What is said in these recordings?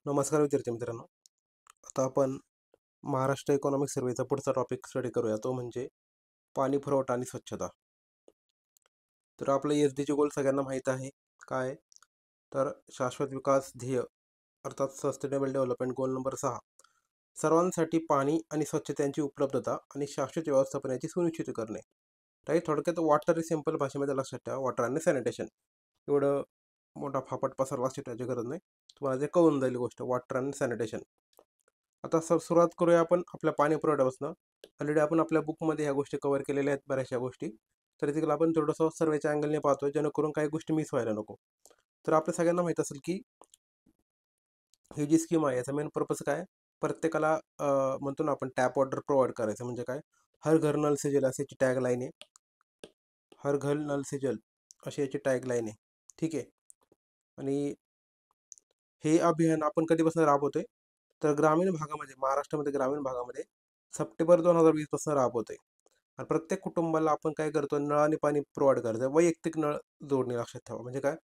नमस्कार विद्यार्थी मित्रांनो. आता आपण महाराष्ट्र इकॉनॉमिक सर्वेचा पुढचा टॉपिक स्टडी करूया, तो म्हणजे पाणी पुरवठा आणि स्वच्छता. तर आपलं एस-डी-जी गोल सगळ्यांना माहीत आहे. काय? तर शाश्वत विकास ध्येय अर्थात सस्टेनेबल डेव्हलपमेंट गोल नंबर 6, सर्वांसाठी पाणी आणि स्वच्छतेची उपलब्धता आणि शाश्वत व्यवस्थापनाची सुनिश्चित करणे. राईट, थोडक्यात वॉटर इज सिंपल भाषेमध्ये लक्षात ठेवा, वॉटर आणि सॅनिटेशन. एवढं मोठा फापट पसार लक्षात ठेवायची गरज नाही, तुम्हाला जे कळून जाईल गोष्ट, वॉटर आणि सॅनिटेशन. आता सुरुवात करूया आपण आपल्या पाणी पुरवठ्यापासून. ऑलरेडी आपण आपल्या बुकमध्ये ह्या गोष्टी कव्हर केलेल्या आहेत, बऱ्याचशा गोष्टी. तर तिकडे आपण थोडंसं सर्वेच्या अँगलने पाहतोय, जेणेकरून काही गोष्टी मिस व्हायला नको. तर आपल्या सगळ्यांना माहीत असेल की ही जी स्कीम आहे याचा मेन पर्पज काय? प्रत्येकाला म्हणतो ना आपण टॅप वॉटर प्रोव्हाइड करायचं. म्हणजे काय? हर घर नल से जल अशी याची टॅगलाईन आहे. हर घर नल से जल अशी याची टॅगलाईन आहे. ठीक आहे. आणि हे अभियान आपण कधीपासून राबवतोय? तर ग्रामीण भागामध्ये, महाराष्ट्रामध्ये ग्रामीण भागामध्ये सप्टेंबर 2020 पासून राबवतोय. आणि प्रत्येक कुटुंबाला आपण काय करतो? नळाने पाणी प्रोव्हाइड करायचं. वैयक्तिक नळ जोडणे लक्षात ठेवा. म्हणजे काय?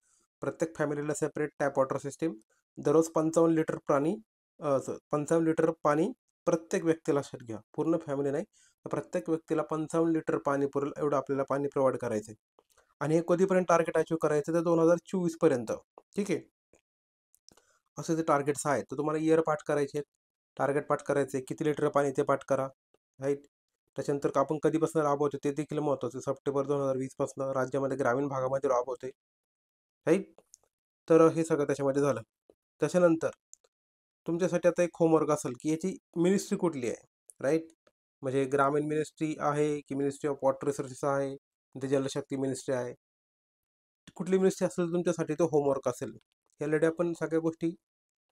प्रत्येक फॅमिलीला सेपरेट टॅप वॉटर सिस्टीम. दररोज 55 लिटर 55 लिटर पाणी प्रत्येक व्यक्तीला, लक्षात घ्या, पूर्ण फॅमिली नाही, तर प्रत्येक व्यक्तीला 55 लिटर पाणी पुरेल एवढं आपल्याला पाणी प्रोव्हाइड करायचं आहे. आणि हे कधीपर्यंत टार्गेट अचीव्ह करायचं? तर 2024 पर्यंत. ठीक आहे. असे जे टार्गेट्स आहेत, तर तुम्हाला इयर पाठ करायचे आहेत, टार्गेट पाठ करायचे, किती लिटर पाणी ते पाठ करा. राईट. त्याच्यानंतर आपण कधीपासून राबवतो ते देखील महत्त्वाचं. सप्टेंबर 2020 पासून राज्यामध्ये ग्रामीण भागामध्ये राबवतोय. राईट. तर हे सगळं त्याच्यामध्ये झालं. त्याच्यानंतर तुमच्यासाठी आता एक होमवर्क असेल की याची मिनिस्ट्री कुठली आहे. राईट. म्हणजे ग्रामीण मिनिस्ट्री आहे की मिनिस्ट्री ऑफ वॉटर रिसोर्सेस आहे, ते जलशक्ती मिनिस्ट्री आहे. कुठली मिनिस्ट्री असेल तुमच्यासाठी तो होमवर्क असेल. ऑलरेडी आपण सगळ्या गोष्टी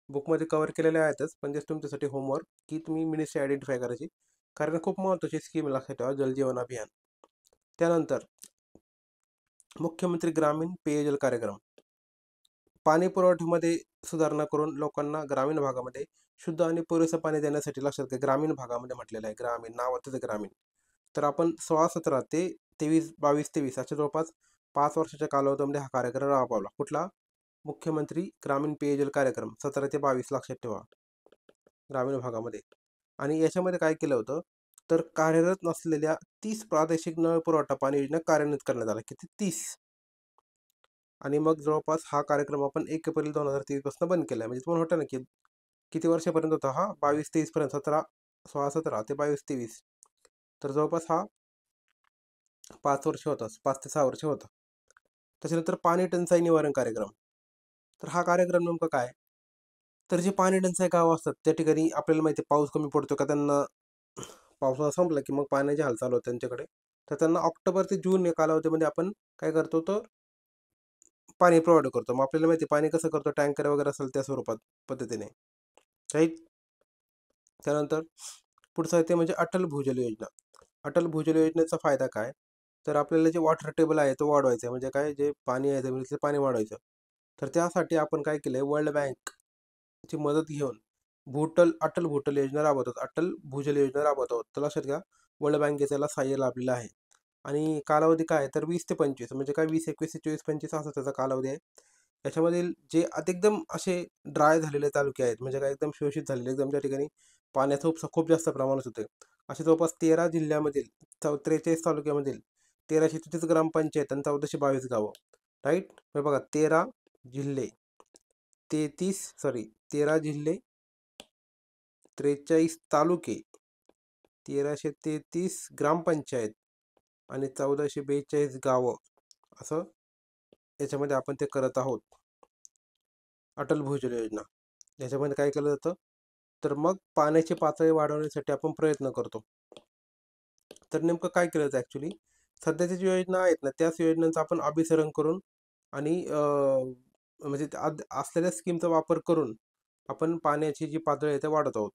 बुकमध्ये कव्हर केलेल्या आहेतच, पण जस्ट तुमच्यासाठी होमवर्क की तुम्ही मिनिस्ट्री आयडेंटिफाय करायची, कारण खूप महत्त्वाची स्कीम लक्षात ठेवा, जलजीवन अभियान. त्यानंतर मुख्यमंत्री ग्रामीण पेयजल कार्यक्रम, पाणी पुरवठ्यामध्ये सुधारणा करून लोकांना ग्रामीण भागामध्ये शुद्ध आणि पुरेसं पाणी देण्यासाठी, लक्षात घ्या ग्रामीण भागामध्ये म्हटलेलं आहे, ग्रामीण नावातच ग्रामीण. तर आपण 16-17 ते 22-23 अशा जवळपास 5 वर्षाच्या कालावधीमध्ये हा कार्यक्रम राबवला. कुठला? मुख्यमंत्री ग्रामीण पेयजल कार्यक्रम 17 ते 22, लक्षात ठेवा, ग्रामीण भागामध्ये. आणि याच्यामध्ये काय केलं होतं? तर कार्यरत नसलेल्या 30 प्रादेशिक नळ पुरवठा पाणी योजना कार्यान्वित करण्यात आल्या. किती? 30. आणि मग जवळपास हा कार्यक्रम आपण 1 एप्रिल 2023 पासून बंद केला आहे. म्हणजे तुम्हाला वाटतं ना की किती वर्षापर्यंत होता हा? 22-23 पर्यंत. 16-17 ते 22-23. तर जवळपास हा 5 वर्ष होता, 5 ते 6 वर्ष होता. त्याच्यानंतर पाणी टंचाई निवारण कार्यक्रम. तर हा कार्यक्रम नेमका काय? तर जे पाणी टंचाई गावं असतात त्या ठिकाणी आपल्याला माहिती आहे पाऊस कमी पडतो का, त्यांना पावसाळा संपला की मग पाण्याची हाल चालू होते त्यांच्याकडे. तर त्यांना ऑक्टोबर ते जून या कालावधीमध्ये आपण काय करतो? तर पाणी प्रोव्हाइड करतो. मग आपल्याला माहिती आहे पाणी कसं करतो? टँकर वगैरे असेल त्या स्वरूपात, पद्धतीने. राईट. त्यानंतर पुढचं आहे ते म्हणजे अटल भूजल योजना. अटल भूजल योजनेचा फायदा काय? तर आपल्याला जे वॉटर टेबल आहे तो वाढवायचा आहे. म्हणजे काय? जे पाणी आहे जमिनीतलं पाणी वाढवायचं. तर त्यासाठी आपण काय केलंय? वर्ल्ड बँकची मदत घेऊन अटल भूजल योजना राबवतात. अटल भूजल योजना राबवत आहोत. तर लक्षात घ्या, वर्ल्ड बँकेचं याला सहाय्य लाभलेलं आहे. आणि कालावधी काय? तर 20 ते 25. म्हणजे काय? 20, 21, 24, 25 असा त्याचा कालावधी आहे. याच्यामधील जे एकदम असे ड्राय झालेले तालुके आहेत, म्हणजे काय एकदम शोषित झालेले, एकदम त्या ठिकाणी पाण्याचं उपसा खूप जास्त प्रमाणात होते, असे जवळपास 13 जिल्ह्यामधील 43 तालुक्यामधील 1333 ग्रामपंचायत आणि 1422 गावं. राईट. बघा, 13 जिल्हे, 13 जिल्हे, 43 तालुके, 1333 ग्रामपंचायत आणि 1442 गावं, असं याच्यामध्ये आपण ते करत आहोत, अटल भूजल योजना. याच्यामध्ये काय केलं जातं? तर मग पाण्याची पातळी वाढवण्यासाठी आपण प्रयत्न करतो. तर नेमकं काय केलं जातं ॲक्च्युली? सध्याच्या ज्या योजना आहेत ना, त्याच योजनांचं आपण अभिसरण करून आणि म्हणजे असलेल्या स्कीमचा वापर करून आपण पाण्याची जी पातळी आहे ते वाढत आहोत.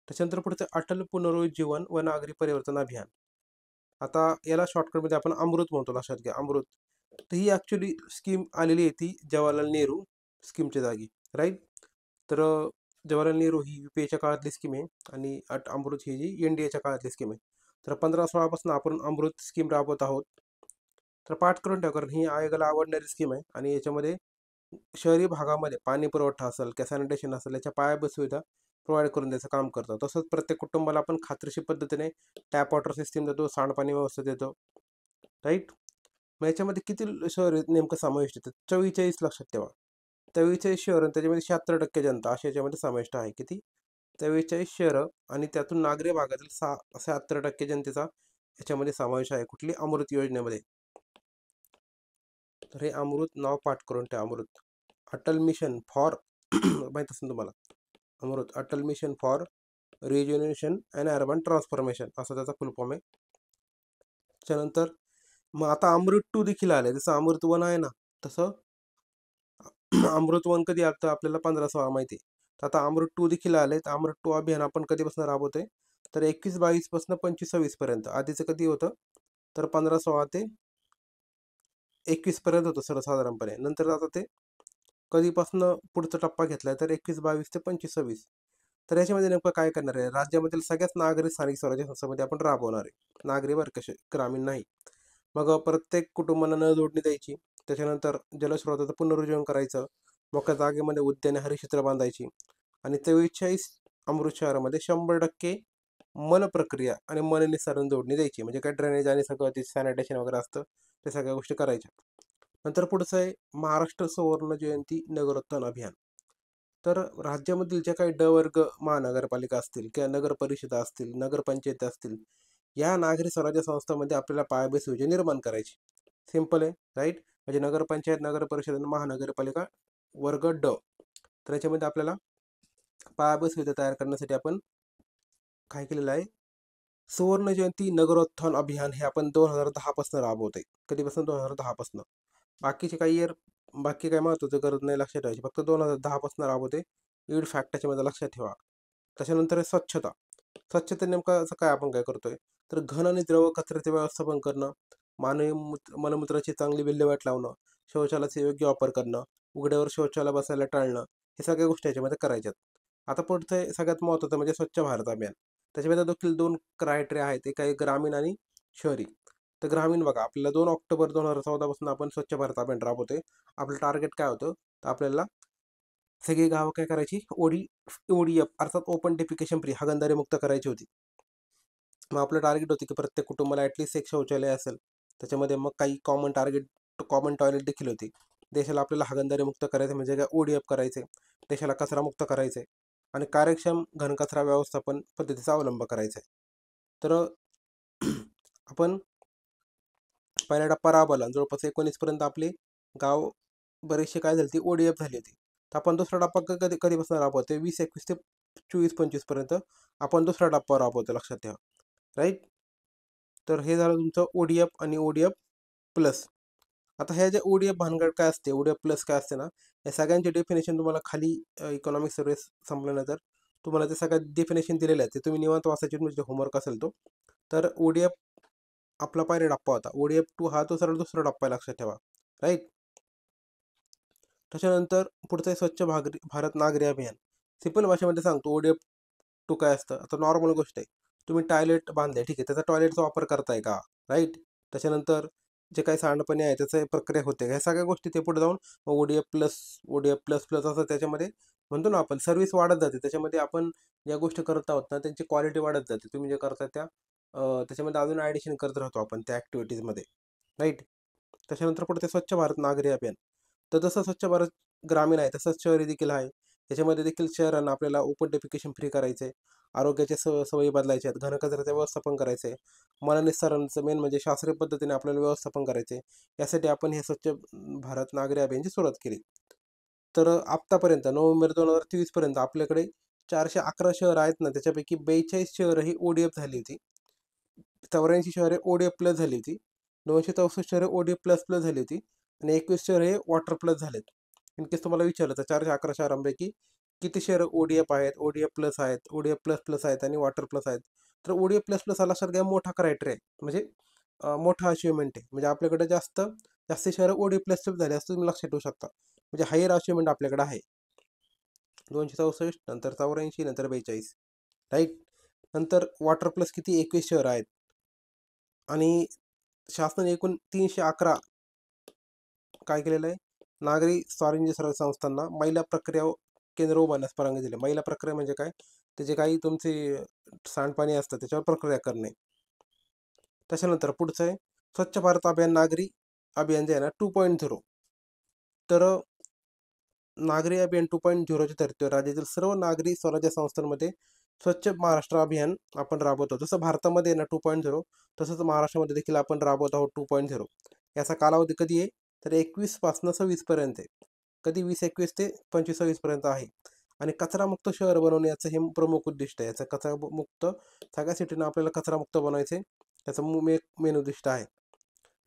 त्याच्यानंतर पुढचं अटल पुनरुज्जीवन व नागरी परिवर्तन अभियान. आता याला शॉर्टकटमध्ये आपण अमृत म्हणतो, लक्षात घ्या, अमृत. तर ही ॲक्च्युली स्कीम आलेली आहे ती जवाहरलाल नेहरू स्कीमच्या जागी. राईट. तर जवाहरलाल नेहरू ही UPAच्या काळातली स्कीम आहे आणि अमृत ही जी NDAच्या काळातली स्कीम आहे. तर 15-16 पासून आपण अमृत स्कीम राबवत आहोत. तर पाठ करून ठेवा, कारण ही आयोगाला आवडणारी स्कीम आहे आणि याच्यामध्ये शहरी भागामध्ये पाणी पुरवठा असेल किंवा सॅनिटेशन असेल याच्या पायाभूत सुविधा प्रोव्हाइड करून द्यायचं काम करतो. तसंच प्रत्येक कुटुंबाला आपण खात्रीशीर पद्धतीने टॅप वॉटर सिस्टीम देतो, सांडपाणी व्यवस्था देतो, राईट. मग याच्यामध्ये किती शहर नेमकं समाविष्ट येतं? 44 लक्षात ठेवा. 44 शहर आणि त्याच्यामध्ये 76% जनता अशा याच्यामध्ये समाविष्ट आहे. किती? 44 शहरं आणि त्यातून नागरी भागातील 76% जनतेचा याच्यामध्ये समावेश आहे. कुठली? अमृत योजनेमध्ये. तर हे अमृत नाव पाठ करून ठेवा. अमृत अटल मिशन फॉर माहित असेल तुम्हाला. Amrut Atal mission for rejuvenation and urban transformation असं त्याचा फुल फॉर्म आहे. त्याच्यानंतर मग आता अमृत 2 देखील आले. जसं अमृत 1 आहे ना, तसं अमृत 1 कधी आलं आपल्याला 15/16 माहिती आहे. तर आता अमृत 2 देखील आले. तर अमृत 2 अभियान आपण कधीपासून राबवतोय? तर 21-22 पासून 25-26 पर्यंत. आधीचं कधी होतं? तर 15/16 ते 21 पर्यंत होतं सर्वसाधारणपणे. नंतर आता ते कधीपासून पुढचा टप्पा घेतलाय तर 21-22 ते 25-26. तर याच्यामध्ये नेमकं काय करणार आहे? राज्यामधील सगळ्याच नागरी स्थानिक स्वराज्य संस्थांमध्ये आपण राबवणार आहे. नागरी बरं कसे ग्रामीण नाही. मग प्रत्येक कुटुंबाला नळ जोडणी द्यायची. त्याच्यानंतर जलस्रोताचं पुनरुज्जीवन करायचं. मोकळ्या जागेमध्ये उद्याने हरितक्षेत्र बांधायची आणि 44 अमृत शहरामध्ये 100% मल प्रक्रिया आणि मल निस्सारण जोडणी द्यायची. म्हणजे काय ड्रेनेज आणि सगळं ते सॅनिटेशन वगैरे असतं, ते सगळ्या गोष्टी करायच्या. नंतर पुढचं आहे महाराष्ट्र सुवर्ण जयंती नगरोत्थान अभियान. तर राज्यामधील ज्या काही ड वर्ग महानगरपालिका असतील किंवा नगर परिषदा असतील, नगरपंचायती असतील, या नागरी स्वराज्य संस्थांमध्ये आपल्याला पायाभूत सुविधा निर्माण करायची. सिंपल आहे, राईट. म्हणजे नगरपंचायत, नगर परिषद आणि महानगरपालिका वर्ग ड. तर याच्यामध्ये आपल्याला पायाभूत सुविधा तयार करण्यासाठी आपण काय केलेलं आहे? सुवर्ण जयंती नगरोत्थान अभियान हे आपण 2010 पासून राबवतोय. कधीपासून? 2010 पासून. बाकीचे काही इयर बाकी काही महत्त्वाचं गरज नाही लक्षात ठेवायची. फक्त 2010 पासून राबवते. ईड फॅक्ट त्याच्यामध्ये लक्षात ठेवा. त्याच्यानंतर आहे स्वच्छता. स्वच्छता नेमकं असं काय आपण काय करतोय? तर घन आणि द्रव कचऱ्याचे व्यवस्थापन करणं, मानवी मलमूत्राची चांगली विल्हेवाट लावणं, शौचालयाचा योग्य वापर करणं, उघड्यावर शौचालय बसायला टाळणं, हे सगळ्या गोष्टी याच्यामध्ये करायच्यात. आता पुढचं आहे सगळ्यात महत्त्वाचं म्हणजे स्वच्छ भारत अभियान. त्याच्यामध्ये देखील 2 क्रायटेरिया आहेत. एक आहे ग्रामीण आणि शहरी. तर ग्रामीण बघा, आपल्याला 2 ऑक्टोबर 2014 पासून आपण स्वच्छ भारत अभियान राबवतोय. आपलं टार्गेट काय होतं? तर आपल्याला सगळी गावं काय करायची? ओडीएफ अर्थात ओपन डेफिकेशन फ्री, हागणदारी मुक्त करायची होती. मग आपलं टार्गेट होतं की प्रत्येक कुटुंबाला ॲटलीस्ट एक शौचालय असेल. त्याच्यामध्ये मग काही कॉमन टॉयलेट देखील होती. देशाला आपल्याला हागणदारी मुक्त करायचं म्हणजे काय? ओडीएफ करायचे. देशाला कचरामुक्त करायचे आणि कार्यक्षम घनकचरा व्यवस्थापन पद्धतीचा अवलंब करायचा आहे. तर आपण पहिला टप्पा राबवला. जवळपास 19 पर्यंत आपले गाव बरेचसे काय झाले, ती ओडीएफ झाली होती. तर आपण दुसरा टप्पा कधीपासून राबवतोय? 20-21 ते 24-25 पर्यंत आपण दुसरा टप्पा राबवतो, लक्षात ठेवा, राईट. तर हे झालं तुमचं ओडीएफ आणि ओडीएफ प्लस. आता ह्या ज्या ओडीएफ भानगड काय असते, ओडीएफ प्लस काय असते ना, या सगळ्यांचे डेफिनेशन तुम्हाला खाली इकॉनॉमिक सर्व्हिस संपल्यानंतर तुम्हाला ते सगळ्या डेफिनेशन दिलेले आहेत. ते तुम्ही निवांत वाचायचे, म्हणजे होमवर्क असेल तो. तर ओडीएफ आपला पहिला टप्पा होता. ओडीएफ 2 हा तो सरळ दुसरा टप्पा आहे, लक्षात ठेवा, राईट. त्याच्यानंतर पुढचं आहे स्वच्छ भारत नागरी अभियान. सिंपल भाषेमध्ये सांगतो, ओडीएफ 2 काय असतं? आता नॉर्मल गोष्ट आहे. तुम्ही टॉयलेट बांधले, ठीक आहे. त्याचा टॉयलेटचा वापर करताय का? राईट. त्याच्यानंतर जे काही सांडपाणी आहे त्याची प्रक्रिया होते. ह्या सगळ्या गोष्टी ते पुढे जाऊन ODF plus, ODF plus plus असं त्याच्यामध्ये म्हणतो ना आपण, सर्व्हिस वाढत जाते. त्याच्यामध्ये आपण ज्या गोष्टी करत आहोत ना, त्यांची क्वालिटी वाढत जाते. तुम्ही जे करता त्या त्याच्यामध्ये अजून ॲडिशन करत राहतो आपण त्या ॲक्टिव्हिटीजमध्ये, राईट. त्याच्यानंतर पुढे ते स्वच्छ भारत नागरी अभियान. तर जसं स्वच्छ भारत ग्रामीण आहे तसंच शहरी देखील आहे. त्याच्यामध्ये देखील शहरांना आपल्याला ओपन डेफिकेशन फ्री करायचं आहे. आरोग्याच्या सवयी बदलायच्या आहेत. घनकचऱ्याचं व्यवस्थापन करायचं आहे. मलनिस्सारणचं मेन म्हणजे शास्त्रीय पद्धतीने आपल्याला व्यवस्थापन करायचे आहे. यासाठी आपण हे स्वच्छ भारत नागरी अभियानची सुरुवात केली. तर आत्तापर्यंत नोव्हेंबर 2023 पर्यंत आपल्याकडे 411 शहरं आहेत ना, त्याच्यापैकी 42 शहरं ही ओडीएफ झाली होती. 84 शहरे ओडीएफ प्लस झाली होती. 964 शहरे ओडीएफ प्लस प्लस झाली होती आणि 21 शहरे वॉटर प्लस झालेत. इन केस तुम्हाला विचारलं तर 411 शहरांपैकी किती शहरं ओडीएफ आहेत, ओडीएफ प्लस आहेत, ओडीएफ प्लस प्लस आहेत आणि वॉटर प्लस आहेत. तर ओडीएफ प्लस प्लस हा लक्षात घ्या, मोठा क्रायटेरिया आहे. म्हणजे मोठा अचिव्हमेंट आहे. म्हणजे आपल्याकडे जास्त शहरं ओडीएफ प्लस प्लस झाले असं तुम्ही लक्षात ठेवू शकता. म्हणजे हायर अचिव्हमेंट आपल्याकडे आहे. 264, नंतर 84, नंतर 42, राईट. नंतर वॉटर प्लस किती? 21 शहरं आहेत आणि शासनाने एकूण 311 काय केलेलं आहे? नागरी स्वारंजी सर्व संस्थांना महिला प्रक्रिया केंद्र उभारण्यास परवानगी दिली. महिला प्रक्रिया म्हणजे काय? त्याचे काही तुमचे सांडपाणी असतं त्याच्यावर प्रक्रिया करणे. त्याच्यानंतर पुढचं आहे स्वच्छ भारत अभियान नागरी अभियान जे आहे ना 2.0. तर नागरी अभियान 2.0च्या धर्तीवर राज्यातील सर्व नागरी स्वराज्य संस्थांमध्ये स्वच्छ महाराष्ट्र अभियान आपण राबवतो. जसं भारतामध्ये ना 2.0 तसंच महाराष्ट्रामध्ये देखील आपण राबवत आहोत 2.0. याचा कालावधी कधी आहे? तर 21 पासून 26 पर्यंत आहे. कधी 20-21 ते 25-26 पर्यंत आहे. आणि कचरामुक्त शहर बनवणे याचं हे प्रमुख उद्दिष्ट आहे. याचं कचरामुक्त सगळ्या सिटीनं आपल्याला कचरामुक्त बनायचे त्याचं मेन उद्दिष्ट आहे.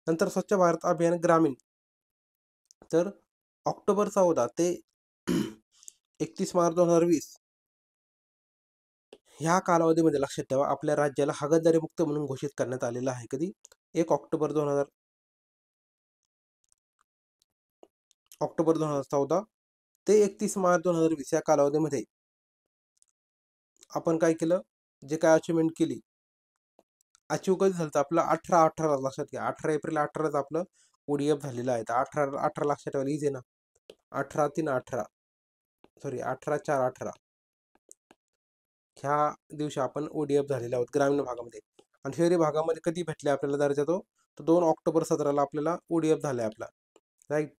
नंतर स्वच्छ भारत अभियान ग्रामीण. तर ऑक्टोबर 14 ते 31 मार्च 2020 ह्या कालावधीमध्ये लक्षात ठेवा आपल्या राज्याला हागणदारी मुक्त म्हणून घोषित करण्यात आलेलं आहे. कधी? 1 ऑक्टोबर 2014 ते 31 मार्च 2020 या कालावधीमध्ये आपण काय केलं? जे काय अचिव्हमेंट केली अचीव कधी झालं? आपलं 18 लक्षात घ्या. 18 एप्रिल 18 आपलं ODF झालेलं आहे. तर 18 लक्षात ठेवायला इझी ना. 18-3-18 सॉरी 18-4-18 ह्या दिवशी आपण ODF झालेले आहोत ग्रामीण भागामध्ये. आणि शहरी भागामध्ये कधी भेटले आपल्याला दर्जा तो? तर 2 ऑक्टोबर 17 आपल्याला ODF झालाय आपला. राईट.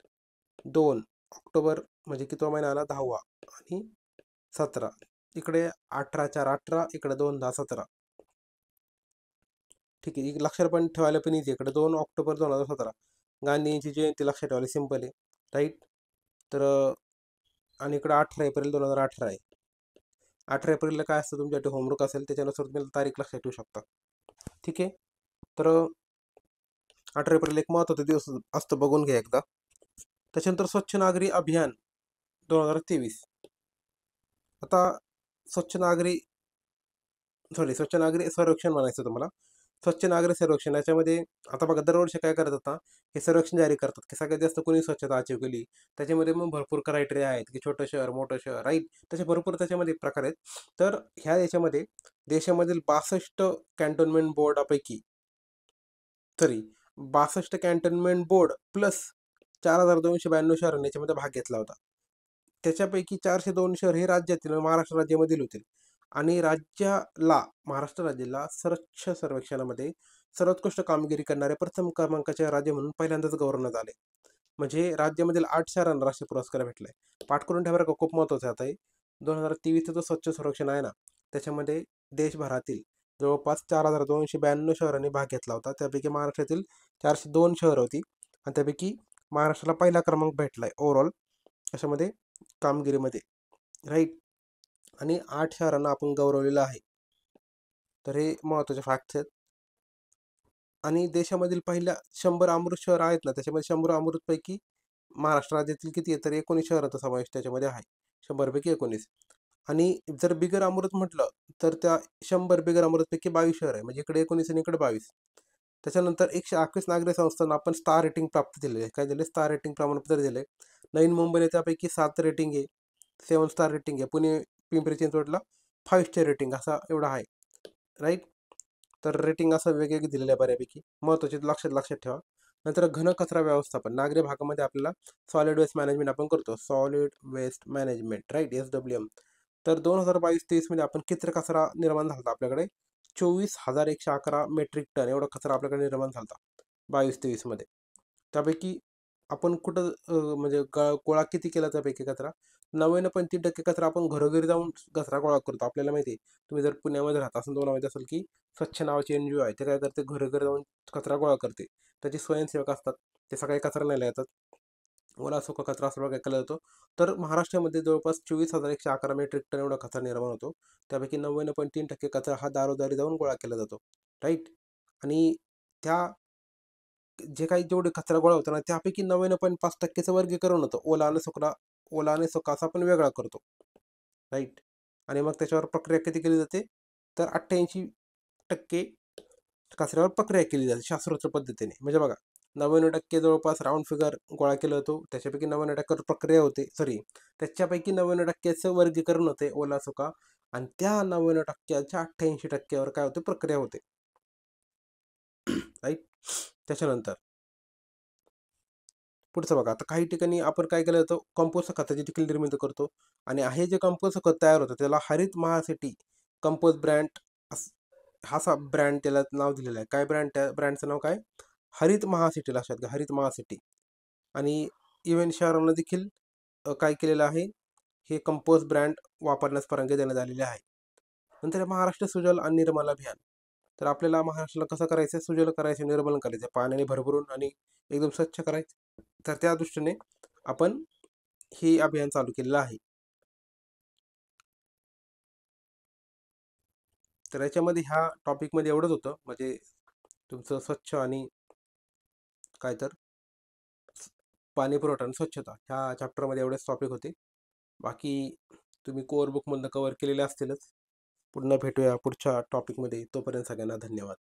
2 ऑक्टोबर म्हणजे कितवा महिना आला? 10वा आणि 17 इकडे 18-4-18 इकडे 2-10-17. ठीक आहे. लक्षात पण ठेवायला पण इझी. इकडे 2 ऑक्टोबर 2017 गांधींची जयंती लक्षात ठेवायला सिंपल आहे. राईट. तर आणि इकडे 18 एप्रिल 2018 आहे. 18 एप्रिलला काय असतं तुमच्यासाठी होमवर्क असेल त्याच्यानुसार तुम्ही तारीख लक्षात ठेवू शकता. ठीक आहे. तर 18 एप्रिल एक महत्त्वाचा दिवस असतो बघून घ्या एकदा. त्याच्यानंतर स्वच्छ नागरी अभियान 2023. आता स्वच्छ नागरी सर्वेक्षण म्हणायचं तुम्हाला. स्वच्छ नागरी सर्वेक्षण याच्यामध्ये आता बघा दरवर्षी काय करत होता हे सर्वेक्षण जारी करतात की सगळ्यात जास्त कोणी स्वच्छता अचीव केली. त्याच्यामध्ये मग भरपूर क्रायटेरिया आहेत की छोटं शहर मोठं शहर राईट. तसे भरपूर त्याच्यामध्ये प्रकार आहेत. तर ह्या याच्यामध्ये देशामधील 62 कॅन्टोन्मेंट बोर्डापैकी 62 कॅन्टोन्मेंट बोर्ड प्लस 4292 शहरांनी याच्यामध्ये भाग घेतला होता. त्याच्यापैकी 402 शहर हे राज्यातील महाराष्ट्र राज्यामधील होते. आणि महाराष्ट्र राज्याला स्वच्छ सर्वेक्षणामध्ये सर्वोत्कृष्ट कामगिरी करणारे प्रथम क्रमांकाचे राज्य म्हणून पहिल्यांदाच गौरवण्यात आले. म्हणजे राज्यामधील 8 शहरांना राष्ट्रीय पुरस्कार भेटलाय. पाठ करून ठेवा का खूप महत्त्वाचं आता आहे. 2023 जो स्वच्छ सर्वेक्षण आहे ना त्याच्यामध्ये देशभरातील जवळपास 4292 शहरांनी भाग घेतला होता. त्यापैकी महाराष्ट्रातील 402 शहरं होती आणि त्यापैकी महाराष्ट्राला पहिला क्रमांक भेटलाय ओव्हरऑल अशामध्ये कामगिरीमध्ये. राईट. आणि 8 शहरांना आपण गौरवलेलं आहे. तर हे महत्त्वाचे फॅक्ट्स आहेत. आणि देशामधील पहिल्या 100 अमृत शहर आहेत ना त्याच्यामध्ये 100 अमृतपैकी महाराष्ट्र राज्यातील किती आहे तर 19 शहरांचा समावेश त्याच्यामध्ये आहे. 100 पैकी 19. आणि जर बिगर अमृत म्हटलं तर त्या 100 बिगर अमृतपैकी 22 शहर आहे. म्हणजे इकडे 19 आणि इकडे 22. त्याच्यानंतर 121 नागरी संस्थांना आपण स्टार रेटिंग प्राप्त दिलेले आहे. काय दिले? स्टार रेटिंग प्रमाणपत्र दिले. नवीन मुंबईने त्यापैकी 7 रेटिंग आहे. 7 स्टार रेटिंग आहे. पुणे पिंपरी चिंचवडला 5 स्टार रेटिंग असा एवढा आहे. राईट. तर रेटिंग असं वेगवेगळे दिलेलं आहे बऱ्यापैकी महत्त्वाचे लक्षात ठेवा. नंतर घन कचरा व्यवस्थापन नागरी भागामध्ये आपल्याला सॉलिड वेस्ट मॅनेजमेंट आपण करतो. Solid waste management right SWM. तर 2022-23 मध्ये आपण किती कचरा निर्माण झाला आपल्याकडे? 24,111 मेट्रिक टन एवढा कचरा आपल्याकडे निर्माण झाला 22-23 मध्ये. त्यापैकी आपण कुठं म्हणजे गोळा किती केला त्यापैकी कचरा? 99.3% कचरा आपण घरोघरी जाऊन कचरा गोळा करतो. आपल्याला माहिती आहे तुम्ही जर पुण्यामध्ये राहता असेल तुम्हाला माहिती असेल की स्वच्छ नावाची NGO आहे. ते काय करते घरोघरी जाऊन कचरा गोळा करते. त्याचे स्वयंसेवक असतात. ते सकाळी कचरा न्यायला येतात. ओला सुका कचरा असं काय केला जातो. तर महाराष्ट्रामध्ये जवळपास 24,111 मेट्रिक टन एवढा कचरा निर्माण होतो. त्यापैकी 99.3% कचरा हा दारोदारी जाऊन गोळा केला जातो. राईट. आणि त्या जे काही जेवढे कचरा गोळा होतो ना त्यापैकी 99.5%चं वर्गीकरण होतं. ओला आणि सुका असा आपण वेगळा करतो. राईट. आणि मग त्याच्यावर प्रक्रिया किती केली जाते? तर 88% कचऱ्यावर प्रक्रिया केली जाते शास्त्रोक्त पद्धतीने. म्हणजे बघा 99% जवळपास राऊंड फिगर गोळा केला जातो. त्याच्यापैकी 99% प्रक्रिया होते त्याच्यापैकी 99%चं वर्गीकरण होते ओला सुका आणि त्या 99%च्या 88%वर काय होते प्रक्रिया होते. राईट. त्याच्यानंतर पुढचं बघा, आता काही ठिकाणी आपण काय केलं जातं, कंपोस्ट खताची देखील निर्मिती करतो आणि हे जे कंपोस्ट खत तयार होतं त्याला हरित महासिटी कंपोस्ट ब्रँड हा असा ब्रँड त्याला नाव दिलेलं आहे. काय ब्रँड, त्या ब्रँडचं नाव काय? हरित महासिटी. लक्षात घ्या, हरित महासिटी. आणि इव्हन शहरांना देखील काय केलेलं आहे, हे कंपोस्ट ब्रँड वापरण्यास परवानगी देण्यात आलेली आहे. नंतर आहे महाराष्ट्र सुजल आणि निर्मल अभियान. तर आपल्याला महाराष्ट्राला कसं करायचं, सुजल करायचं, निर्मल करायचं, पाण्याने भरभरून आणि एकदम स्वच्छ करायचं. तर त्या दृष्टीने आपण हे अभियान चालू केलेलं आहे. तर याच्यामध्ये ह्या टॉपिकमध्ये एवढंच होतं, म्हणजे तुमचं स्वच्छ आणि काय तर पाणी पुरवठा आणि स्वच्छता ह्या चॅप्टरमध्ये एवढेच टॉपिक होते. बाकी तुम्ही कोअर बुकमधनं कव्हर केलेले असतीलच. पुन्हा भेटूया पुढच्या टॉपिकमध्ये. तोपर्यंत सगळ्यांना धन्यवाद.